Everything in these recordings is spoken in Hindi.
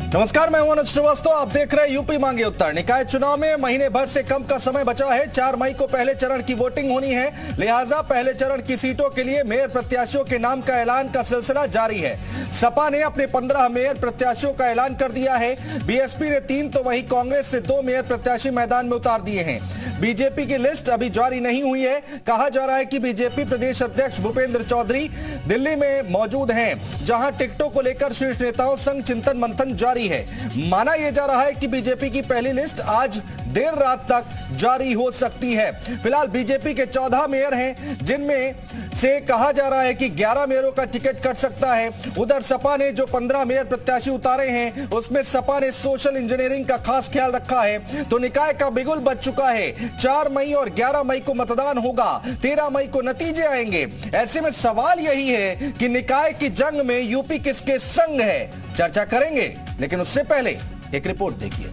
नमस्कार, मैं हूं अनुज श्रीवास्तव। आप देख रहे हैं यूपी मांगे उत्तर। निकाय चुनाव में महीने भर से कम का समय बचा है। 4 मई को पहले चरण की वोटिंग होनी है, लिहाजा पहले चरण की सीटों के लिए मेयर प्रत्याशियों के नाम का ऐलान का सिलसिला जारी है। सपा ने अपने 15 मेयर प्रत्याशियों का ऐलान कर दिया है। बीएसपी ने 3 तो वहीं कांग्रेस से 2 मेयर प्रत्याशी मैदान में उतार दिए हैं। बीजेपी की लिस्ट अभी जारी नहीं हुई है। कहा जा रहा है कि बीजेपी प्रदेश अध्यक्ष भूपेंद्र चौधरी दिल्ली में मौजूद हैं, जहां टिकटों को लेकर शीर्ष नेताओं संग चिंतन मंथन जारी है। माना यह जा रहा है कि बीजेपी की पहली लिस्ट आज देर रात तक जारी हो सकती है। फिलहाल बीजेपी के 14 मेयर हैं, जिनमें से कहा जा रहा है कि 11 मेयरों का टिकट कट सकता है। उधर सपा ने जो 15 मेयर प्रत्याशी उतारे हैं, उसमें सपा ने सोशल इंजीनियरिंग का खास ख्याल रखा है। तो निकाय का बिगुल बज चुका है। 4 मई और 11 मई को मतदान होगा, 13 मई को नतीजे आएंगे। ऐसे में सवाल यही है कि निकाय की जंग में यूपी किसके संग है, चर्चा करेंगे। लेकिन उससे पहले एक रिपोर्ट देखिए।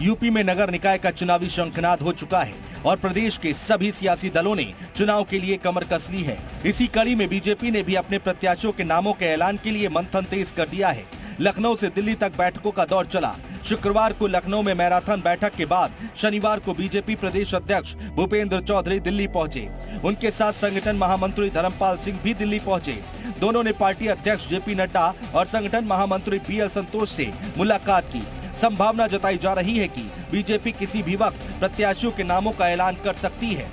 यूपी में नगर निकाय का चुनावी शंखनाद हो चुका है और प्रदेश के सभी सियासी दलों ने चुनाव के लिए कमर कस ली है। इसी कड़ी में बीजेपी ने भी अपने प्रत्याशियों के नामों के ऐलान के लिए मंथन तेज कर दिया है। लखनऊ से दिल्ली तक बैठकों का दौर चला। शुक्रवार को लखनऊ में मैराथन बैठक के बाद शनिवार को बीजेपी प्रदेश अध्यक्ष भूपेंद्र चौधरी दिल्ली पहुंचे। उनके साथ संगठन महामंत्री धर्मपाल सिंह भी दिल्ली पहुंचे। दोनों ने पार्टी अध्यक्ष जेपी नड्डा और संगठन महामंत्री बीएल संतोष से मुलाकात की। संभावना जताई जा रही है कि बीजेपी किसी भी वक्त प्रत्याशियों के नामों का ऐलान कर सकती है।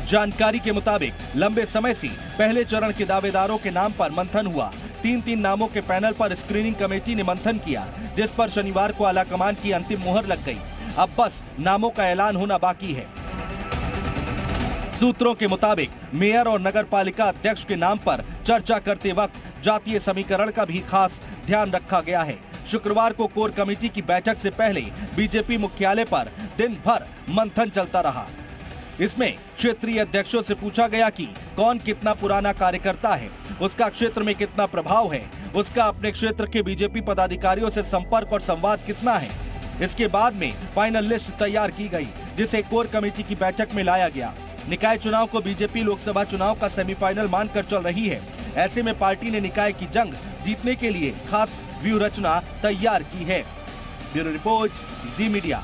जानकारी के मुताबिक लंबे समय से पहले चरण के दावेदारों के नाम पर मंथन हुआ। 3 नामों के पैनल पर स्क्रीनिंग कमेटी ने मंथन किया, जिस पर शनिवार को आलाकमान की अंतिम मुहर लग गई। अब बस नामों का ऐलान होना बाकी है। सूत्रों के मुताबिक मेयर और नगर पालिका अध्यक्ष के नाम पर चर्चा करते वक्त जातीय समीकरण का भी खास ध्यान रखा गया है। शुक्रवार को कोर कमेटी की बैठक से पहले बीजेपी मुख्यालय पर दिन भर मंथन चलता रहा। इसमें क्षेत्रीय अध्यक्षों से पूछा गया कि कौन कितना पुराना कार्यकर्ता है, उसका क्षेत्र में कितना प्रभाव है, उसका अपने क्षेत्र के बीजेपी पदाधिकारियों से संपर्क और संवाद कितना है। इसके बाद में फाइनल लिस्ट तैयार की गई, जिसे कोर कमेटी की बैठक में लाया गया। निकाय चुनाव को बीजेपी लोकसभा चुनाव का सेमीफाइनल मानकर चल रही है। ऐसे में पार्टी ने निकाय की जंग जीतने के लिए खास व्यूह रचना तैयार की है। ब्यूरो रिपोर्ट, जी मीडिया।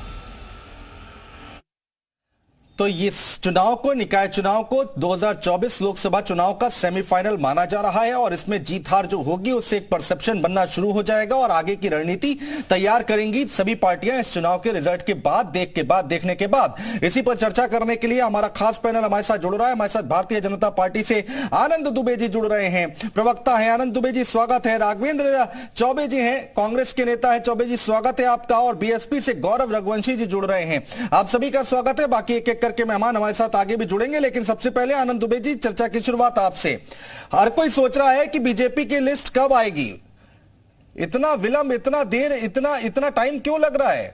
तो इस चुनाव को, निकाय चुनाव को 2024 लोकसभा चुनाव का सेमीफाइनल माना जा रहा है और इसमें जीत हार जो होगी उससे एक परसेप्शन बनना शुरू हो जाएगा और आगे की रणनीति तैयार करेंगी सभी पार्टियां इस चुनाव के रिजल्ट के बाद, देखने के बाद। इसी पर चर्चा करने के लिए हमारा खास पैनल हमारे साथ जुड़ रहा है। हमारे साथ भारतीय जनता पार्टी से आनंद दुबे जी जुड़ रहे हैं, प्रवक्ता है। आनंद दुबे जी, स्वागत है। राघवेंद्र चौबे जी हैं, कांग्रेस के नेता है। चौबे जी, स्वागत है आपका। और बीएसपी से गौरव रघुवंशी जी जुड़ रहे हैं। आप सभी का स्वागत है। बाकी एक एक के मेहमान हमारे साथ आगे भी जुड़ेंगे, लेकिन सबसे पहले आनंद दुबे जी, चर्चा की शुरुआत आपसे। हर कोई सोच रहा है कि बीजेपी की लिस्ट कब आएगी। इतना विलंब, इतना देर, इतना टाइम क्यों लग रहा है?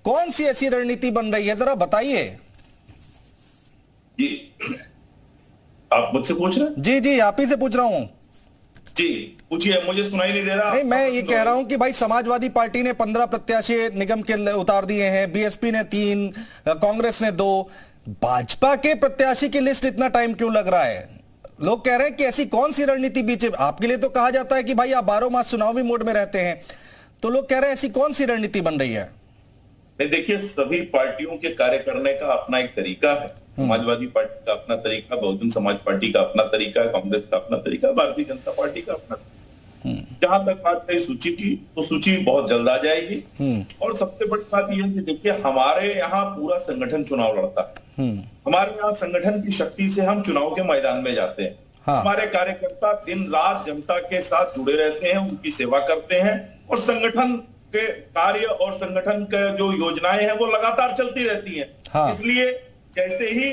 कौन सी ऐसी रणनीति बन रही है, जरा बताइए। जी, आप मुझसे पूछ रहे हैं? जी जी, आप ही से पूछ रहा हूं। जी पूछिए, मुझे सुनाई नहीं दे रहा। नहीं, मैं ये कह रहा हूं कि भाई समाजवादी पार्टी ने 15 प्रत्याशी निगम के उतार दिए हैं, बीएसपी ने 3, कांग्रेस ने 2। भाजपा के प्रत्याशी की लिस्ट इतना टाइम क्यों लग रहा है? लोग कह रहे हैं कि ऐसी कौन सी रणनीति बीच, आपके लिए तो कहा जाता है कि भाई आप 12 मास चुनावी मोड में रहते हैं, तो लोग कह रहे हैं ऐसी कौन सी रणनीति बन रही है? देखिए, सभी पार्टियों के कार्य करने का अपना एक तरीका है। समाजवादी पार्टी का अपना तरीका, बहुजन समाज पार्टी का अपना तरीका, कांग्रेस का अपना तरीका, भारतीय जनता पार्टी का अपना। जहां तक बात है सूची की, तो सूची बहुत जल्द आ जाएगी। और सबसे बड़ी बात यह है कि देखिए, हमारे यहाँ पूरा संगठन चुनाव लड़ता है। हमारे यहाँ संगठन की शक्ति से हम चुनाव के मैदान में जाते हैं। हमारे कार्यकर्ता दिन रात जनता के साथ जुड़े रहते हैं, उनकी सेवा करते हैं और संगठन के कार्य और संगठन के जो योजनाएं हैं वो लगातार चलती रहती हैं। इसलिए जैसे ही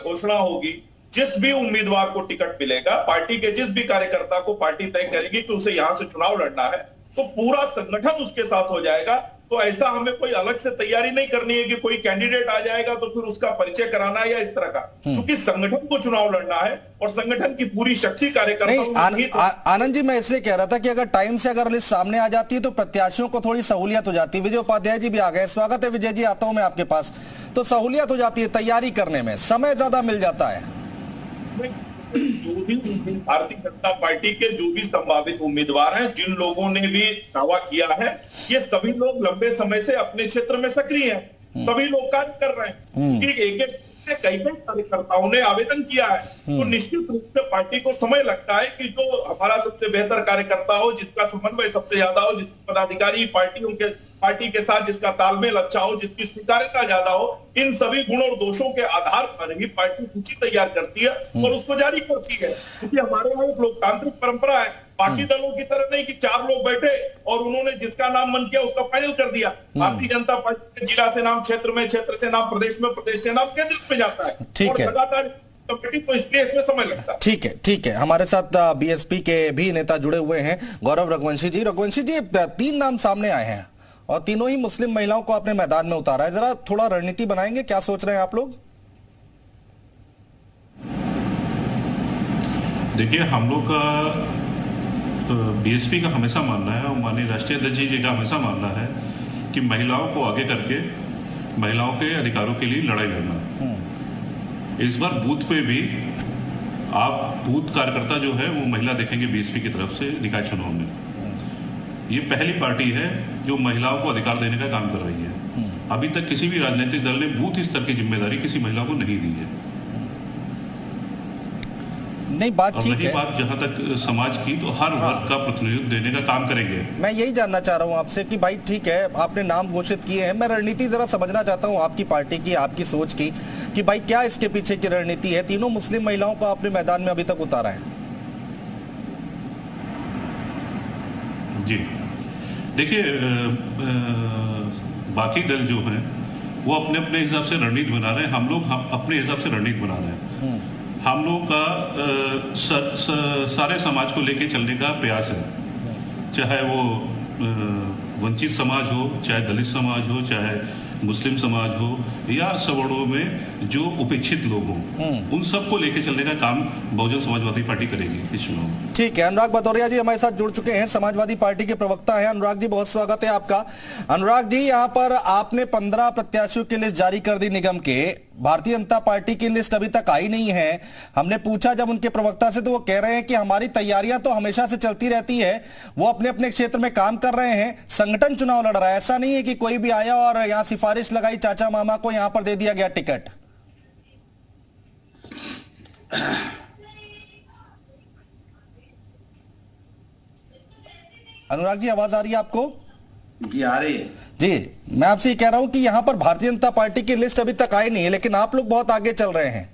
घोषणा होगी, जिस भी उम्मीदवार को टिकट मिलेगा, पार्टी के जिस भी कार्यकर्ता को पार्टी तय करेगी कि उसे यहां से चुनाव लड़ना है, तो पूरा संगठन उसके साथ हो जाएगा। तो ऐसा हमें कोई अलग से तैयारी नहीं करनी है कि कोई कैंडिडेट आ जाएगा तो फिर उसका परिचय कराना है या इस तरह का, क्योंकि संगठन को चुनाव लड़ना है और संगठन की पूरी शक्ति कार्यकर्ता। आनंद जी, मैं इसलिए कह रहा था कि अगर टाइम से अगर लिस्ट सामने आ जाती है तो प्रत्याशियों को थोड़ी सहूलियत हो जाती है। विजय उपाध्याय जी भी आ गए, स्वागत है विजय जी, आता हूं मैं आपके पास। तो सहूलियत हो जाती है, तैयारी करने में समय ज्यादा मिल जाता है। जो भी भारतीय जनता पार्टी के जो भी संभावित उम्मीदवार हैं, जिन लोगों ने भी दावा किया है, ये सभी लोग लंबे समय से अपने क्षेत्र में सक्रिय हैं, सभी लोग कार्य कर रहे हैं, क्योंकि एक कई कार्यकर्ताओं ने आवेदन किया है। तो निश्चित रूप से पार्टी को समय लगता है कि जो हमारा सबसे बेहतर कार्यकर्ता हो, जिसका समन्वय सबसे ज्यादा हो, जिसके पदाधिकारी पार्टी के साथ जिसका तालमेल अच्छा हो, जिसकी स्वीकार्यता ज्यादा हो, इन सभी गुण और दोषों के आधार पर ही पार्टी सूची तैयार करती है और उसको जारी करती है। क्योंकि हमारे यहाँ एक लोकतांत्रिक परंपरा है, बाकी दलों की तरह नहीं कि 4 लोग बैठे और उन्होंने जिसका नाम मन किया उसका फाइनल कर दिया। भारतीय जनता पार्टी के जिला से नाम क्षेत्र में, क्षेत्र से नाम प्रदेश में, प्रदेश से नाम केंद्र में जाता है। ठीक है, लगातार कमेटी को इसलिए इसमें समय लगता है। ठीक है। हमारे साथ बीएसपी के भी नेता जुड़े हुए हैं, गौरव रघुवंशी जी। रघुवंशी जी, 3 नाम सामने आए हैं और तीनों ही मुस्लिम महिलाओं को अपने मैदान में उतारा है। जरा थोड़ा रणनीति बनाएंगे, क्या सोच रहे हैं आप लोग? देखिए, हम लोग का बीएसपी का हमेशा मानना है और माननीय राष्ट्रीय अध्यक्ष जी का हमेशा मानना है कि महिलाओं को आगे करके महिलाओं के अधिकारों के लिए लड़ाई लड़ना। इस बार बूथ पे भी आप बूथ कार्यकर्ता जो है वो महिला देखेंगे बीएसपी की तरफ से निकाय चुनाव में। ये पहली पार्टी है जो महिलाओं को अधिकार देने का काम कर रही है। अभी तक किसी भी राजनीतिक दल ने बूथ स्तर की जिम्मेदारी किसी महिला को नहीं दी है। नहीं, बात ठीक है। बात जहां तक समाज की, तो हर वर्ग का प्रतिनिधित्व देने का काम करेंगे। मैं यही जानना चाह रहा हूं आपसे कि भाई ठीक है, आपने नाम घोषित किए हैं, मैं रणनीति जरा समझना चाहता हूं आपकी पार्टी की, आपकी सोच की, कि भाई क्या इसके पीछे की रणनीति है। तीनों मुस्लिम महिलाओं को आपने मैदान में अभी तक उतारा है। जी देखिए, बाकी दल जो हैं वो अपने अपने हिसाब से रणनीति बना रहे हैं, हम लोग अपने हिसाब से रणनीति बना रहे हैं। हम लोग का सारे समाज को लेके चलने का प्रयास है, चाहे वो वंचित समाज हो, चाहे दलित समाज हो, चाहे मुस्लिम समाज हो, या सवर्णों में जो उपेक्षित लोग हों, उन सबको लेके चलने का काम बहुजन समाजवादी पार्टी करेगी इस चुनाव में। ठीक है, अनुराग भदौरिया जी हमारे साथ जुड़ चुके हैं, समाजवादी पार्टी के प्रवक्ता हैं। अनुराग जी, बहुत स्वागत है आपका। अनुराग जी, यहाँ पर आपने 15 प्रत्याशियों की लिस्ट जारी कर दी निगम के, भारतीय जनता पार्टी की लिस्ट अभी तक आई नहीं है। हमने पूछा जब उनके प्रवक्ता से, तो वो कह रहे हैं कि हमारी तैयारियां तो हमेशा से चलती रहती है, वो अपने अपने क्षेत्र में काम कर रहे हैं, संगठन चुनाव लड़ रहा है। ऐसा नहीं है कि कोई भी आया और यहाँ सिफारिश लगाई, चाचा मामा को यहाँ पर दे दिया गया टिकट। अनुराग जी, आवाज आ रही है आपको? जी आ रही है जी। मैं आपसे ये कह रहा हूं कि यहां पर भारतीय जनता पार्टी की लिस्ट अभी तक आई नहीं है, लेकिन आप लोग बहुत आगे चल रहे हैं।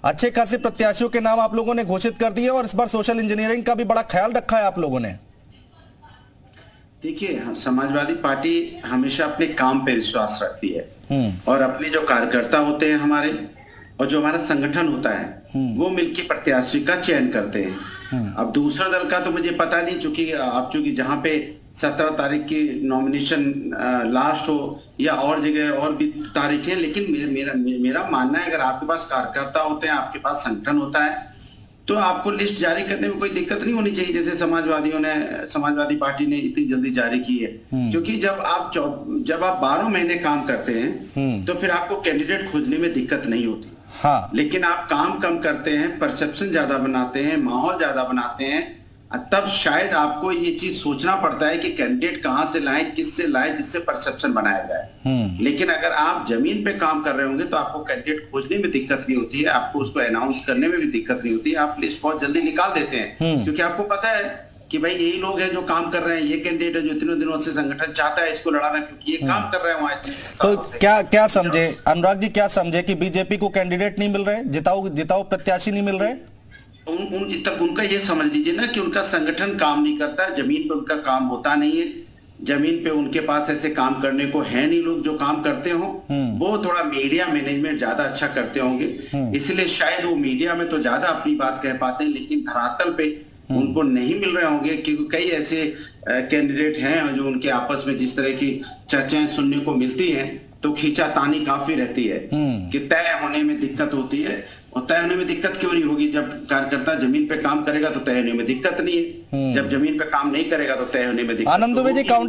अच्छे खासे प्रत्याशियों के नाम आप लोगों ने घोषित कर दिए और इस बार सोशल इंजीनियरिंग का भी बड़ा ख्याल रखा है आप लोगों ने। देखिए, समाजवादी पार्टी हमेशा अपने काम पे विश्वास रखती है और अपने जो कार्यकर्ता होते हैं हमारे, और जो हमारा संगठन होता है, वो मिलकर प्रत्याशी का चयन करते हैं। अब दूसरा दल का तो मुझे पता नहीं, चूंकि जहां पे 17 तारीख की नॉमिनेशन लास्ट हो या और जगह और भी तारीख है, लेकिन मेरा मानना है अगर आपके पास कार्यकर्ता होते हैं, आपके पास संगठन होता है, तो आपको लिस्ट जारी करने में कोई दिक्कत नहीं होनी चाहिए, जैसे समाजवादी पार्टी ने इतनी जल्दी जारी की है। क्योंकि जब आप 12 महीने काम करते हैं तो फिर आपको कैंडिडेट खोजने में दिक्कत नहीं होती। हाँ। लेकिन आप काम कम करते हैं, परसेप्शन ज्यादा बनाते हैं, माहौल ज्यादा बनाते हैं, तब शायद आपको ये चीज सोचना पड़ता है कि कैंडिडेट कहां से लाएं, किससे लाएं, जिससे परसेप्शन बनाया जाए। लेकिन अगर आप जमीन पे काम कर रहे होंगे तो आपको कैंडिडेट खोजने में दिक्कत नहीं होती है, आपको उसको अनाउंस करने में भी दिक्कत नहीं होती है, आप लिस्ट बहुत जल्दी निकाल देते हैं। क्योंकि आपको पता है कि भाई यही लोग हैं जो काम कर रहे हैं, ये कैंडिडेट है जो इतने दिनों से संगठन चाहता है इसको लड़ाना, क्योंकि ये काम कर रहे हैं वहां। तो क्या समझे अनुराग जी, क्या समझे कि बीजेपी को कैंडिडेट नहीं मिल रहे, जिताओ प्रत्याशी नहीं मिल रहे? उनका ये समझ लीजिए ना कि उनका संगठन काम नहीं करता, जमीन पे उनका काम होता नहीं है, जमीन पे उनके पास ऐसे काम करने को है नहीं लोग जो काम करते हो। वो थोड़ा मीडिया मैनेजमेंट ज्यादा अच्छा करते होंगे, इसलिए शायद वो मीडिया में तो ज्यादा अपनी बात कह पाते हैं, लेकिन धरातल पे उनको नहीं मिल रहे होंगे, क्योंकि कई ऐसे कैंडिडेट हैं और जो उनके आपस में जिस तरह की चर्चाएं सुनने को मिलती हैं, तो खींचातानी काफी रहती है कि तय होने में दिक्कत होती है। और तय होने में दिक्कत क्यों नहीं होगी? जब कार्यकर्ता जमीन पे काम करेगा तो तय होने में दिक्कत नहीं है, जब जमीन पे काम नहीं करेगा तो तय होने में दिक्कत आनंद दुबे जी,